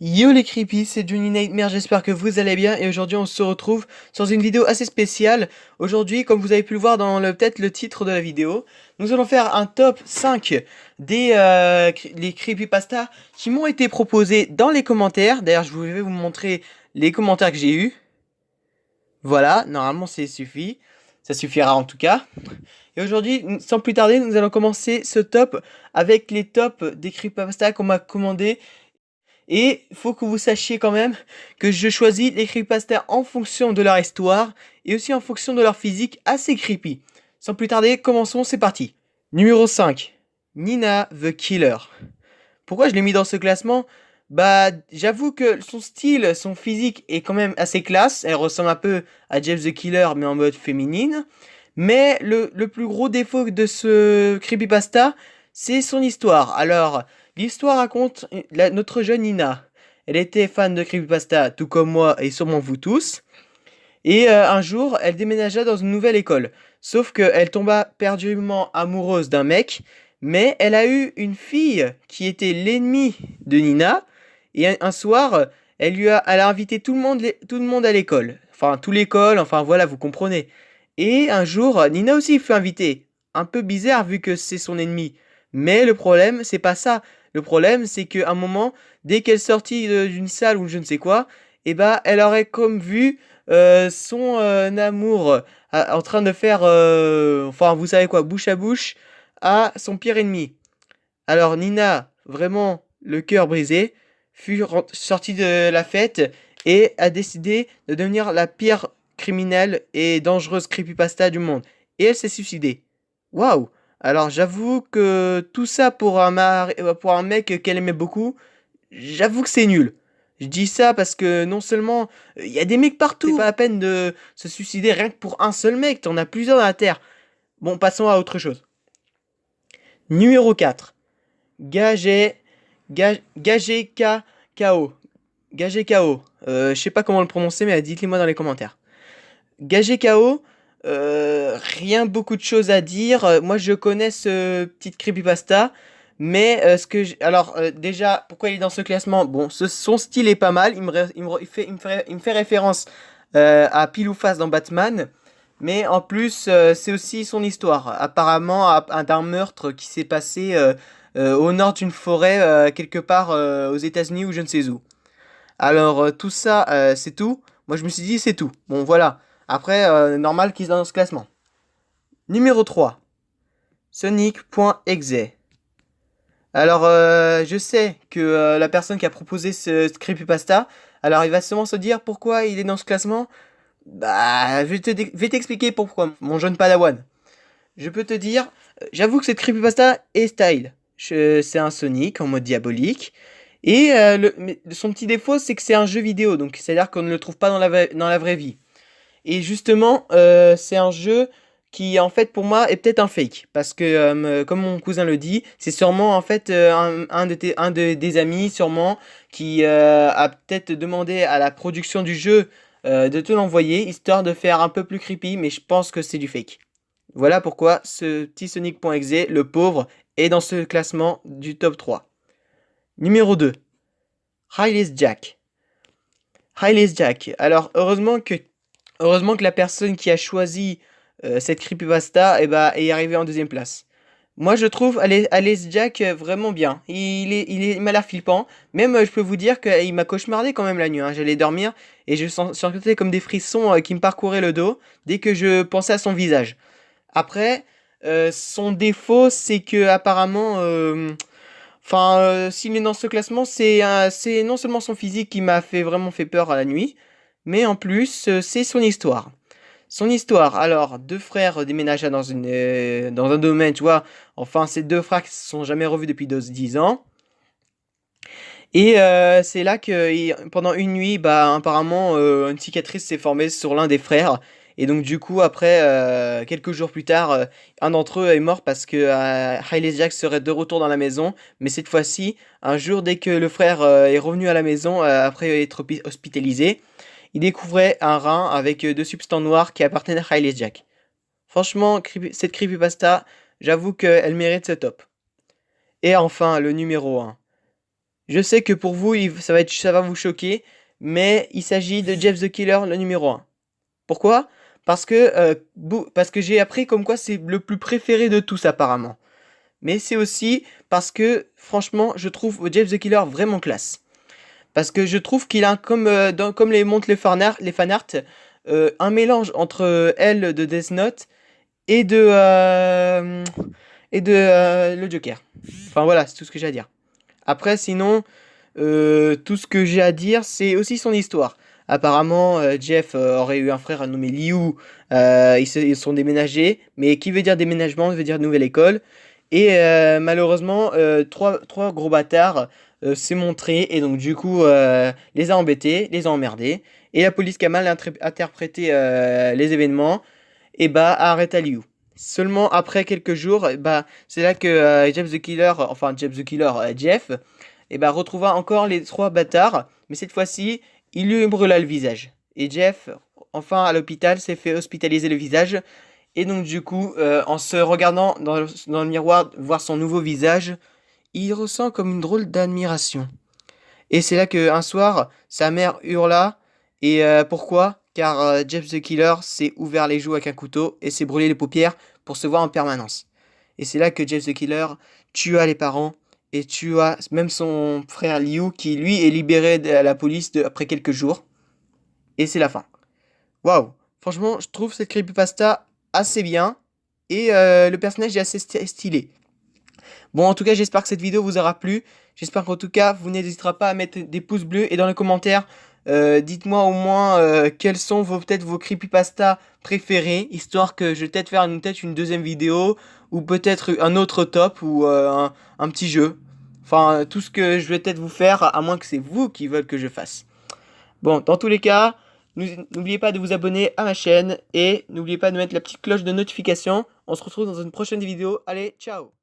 Yo les creepy, c'est Johnny Nightmare, j'espère que vous allez bien et aujourd'hui on se retrouve sur une vidéo assez spéciale. Aujourd'hui, comme vous avez pu le voir dans peut-être le titre de la vidéo, nous allons faire un top 5 des les creepypastas qui m'ont été proposés dans les commentaires. D'ailleurs, je vais vous montrer les commentaires que j'ai eus. Voilà, normalement ça suffira en tout cas. Et aujourd'hui, sans plus tarder, nous allons commencer ce top avec les tops des creepypastas qu'on m'a commandé. Et faut que vous sachiez quand même que je choisis les creepypastas en fonction de leur histoire et aussi en fonction de leur physique assez creepy. Sans plus tarder, commençons, c'est parti. Numéro 5. Nina the Killer. Pourquoi je l'ai mis dans ce classement? Bah, j'avoue que son style, son physique est quand même assez classe. Elle ressemble un peu à Jeff the Killer, mais en mode féminine. Mais le plus gros défaut de ce creepypasta, c'est son histoire. Alors, l'histoire raconte notre jeune Nina. Elle était fan de creepypasta, tout comme moi et sûrement vous tous. Et un jour, elle déménagea dans une nouvelle école. Sauf qu'elle tomba perdument amoureuse d'un mec, mais elle a eu une fille qui était l'ennemie de Nina. Et un soir, elle a invité tout le monde à l'école. Enfin, tout l'école, enfin voilà, vous comprenez. Et un jour, Nina aussi fut invitée. Un peu bizarre vu que c'est son ennemi. Mais le problème, c'est pas ça. Le problème, c'est qu'à un moment, dès qu'elle sortit d'une salle ou je ne sais quoi, eh ben, elle aurait comme vu son amour en train de faire, enfin, vous savez quoi, bouche à bouche à son pire ennemi. Alors Nina, vraiment le cœur brisé, sortie de la fête et a décidé de devenir la pire criminelle et dangereuse creepypasta du monde. Et elle s'est suicidée. Waouh! Alors j'avoue que tout ça pour un mec qu'elle aimait beaucoup, j'avoue que c'est nul. Je dis ça parce que non seulement il y a des mecs partout, c'est pas la peine de se suicider rien que pour un seul mec, t'en as plusieurs dans la terre. Bon, passons à autre chose. Numéro 4. Gagé, Gagé KO. Gagé KO. Je sais pas comment le prononcer, mais dites-le moi dans les commentaires. Gagé KO, rien beaucoup de choses à dire. Moi, je connais ce petit creepypasta, mais déjà, pourquoi il est dans ce classement? Bon, son style est pas mal. Il me fait référence à Pile ou Face dans Batman. Mais en plus, c'est aussi son histoire. Apparemment, d'un meurtre qui s'est passé au nord d'une forêt, quelque part aux États-Unis ou je ne sais où. Alors, tout ça, c'est tout. Moi, je me suis dit, c'est tout. Bon, voilà. Après, normal qu'il soit dans ce classement. Numéro 3. Sonic.exe. Alors, je sais que la personne qui a proposé ce creepypasta, alors il va sûrement se dire pourquoi il est dans ce classement. Bah, vais t'expliquer pourquoi, mon jeune padawan. Je peux te dire, j'avoue que cette creepypasta est style. C'est un Sonic en mode diabolique. Et mais son petit défaut, c'est que c'est un jeu vidéo, donc c'est-à-dire qu'on ne le trouve pas dans la vraie vie. Et justement, c'est un jeu qui, en fait, pour moi, est peut-être un fake. Parce que, comme mon cousin le dit, c'est sûrement, en fait, des amis, sûrement, qui a peut-être demandé à la production du jeu de te l'envoyer, histoire de faire un peu plus creepy, mais je pense que c'est du fake. Voilà pourquoi ce petit Sonic.exe, le pauvre, est dans ce classement du top 3. Numéro 2. Riley's Jack. Riley's Jack. Alors, heureusement que la personne qui a choisi cette creepypasta est arrivée en deuxième place. Moi, je trouve Alice Jack vraiment bien. Il m'a l'air flippant. Même, je peux vous dire qu'il m'a cauchemardé quand même la nuit, hein. J'allais dormir et je sentais comme des frissons qui me parcouraient le dos dès que je pensais à son visage. Après, son défaut, c'est que apparemment, s'il est dans ce classement, c'est non seulement son physique qui m'a vraiment fait peur à la nuit, mais en plus, c'est son histoire. Son histoire, alors, deux frères déménagent dans un domaine, tu vois. Enfin, ces deux frères qui se sont jamais revus depuis 10 ans. Et c'est là que pendant une nuit, bah apparemment une cicatrice s'est formée sur l'un des frères. Et donc du coup après quelques jours plus tard, un d'entre eux est mort parce que Riley Jack serait de retour dans la maison. Mais cette fois-ci, un jour dès que le frère est revenu à la maison après être hospitalisé, il découvrait un rein avec deux substances noires qui appartenaient à Riley Jack. Franchement, cette creepypasta, j'avoue qu'elle mérite ce top. Et enfin le numéro 1. Je sais que pour vous, ça va vous choquer, mais il s'agit de Jeff the Killer, le numéro 1. Pourquoi? Parce que j'ai appris comme quoi c'est le plus préféré de tous apparemment. Mais c'est aussi parce que, franchement, je trouve Jeff the Killer vraiment classe. Parce que je trouve qu'il a, comme les montrent les fanarts, un mélange entre elle de Death Note et de le Joker. Enfin voilà, c'est tout ce que j'ai à dire. Après, sinon, tout ce que j'ai à dire, c'est aussi son histoire. Apparemment, Jeff aurait eu un frère nommé Liu. Ils sont déménagés, mais qui veut dire déménagement veut dire nouvelle école. Et malheureusement, trois gros bâtards s'est montré et donc du coup les a embêtés, les a emmerdés. Et la police qui a mal interprété les événements, et bah a arrêté Liu. Seulement après quelques jours, bah c'est là que Jeff, et bah retrouva encore les trois bâtards, mais cette fois-ci, il lui brûla le visage. Et Jeff, enfin à l'hôpital, s'est fait hospitaliser le visage. Et donc du coup, en se regardant dans le miroir, voir son nouveau visage, il ressent comme une drôle d'admiration. Et c'est là qu'un soir, sa mère hurla. Et pourquoi? Car Jeff the Killer s'est ouvert les joues avec un couteau et s'est brûlé les paupières pour se voir en permanence. Et c'est là que Jeff the Killer tua les parents et tua même son frère Liu qui lui est libéré de la police après quelques jours. Et c'est la fin. Waouh! Franchement, je trouve cette creepypasta assez bien et le personnage est assez stylé. Bon, en tout cas, j'espère que cette vidéo vous aura plu. J'espère qu'en tout cas, vous n'hésiterez pas à mettre des pouces bleus. Et dans les commentaires, dites-moi au moins quels sont peut-être vos creepypasta préférés. Histoire que je vais peut-être faire une deuxième vidéo. Ou peut-être un autre top ou un petit jeu. Enfin, tout ce que je vais peut-être vous faire, à moins que c'est vous qui veulent que je fasse. Bon, dans tous les cas, n'oubliez pas de vous abonner à ma chaîne. Et n'oubliez pas de mettre la petite cloche de notification. On se retrouve dans une prochaine vidéo. Allez, ciao!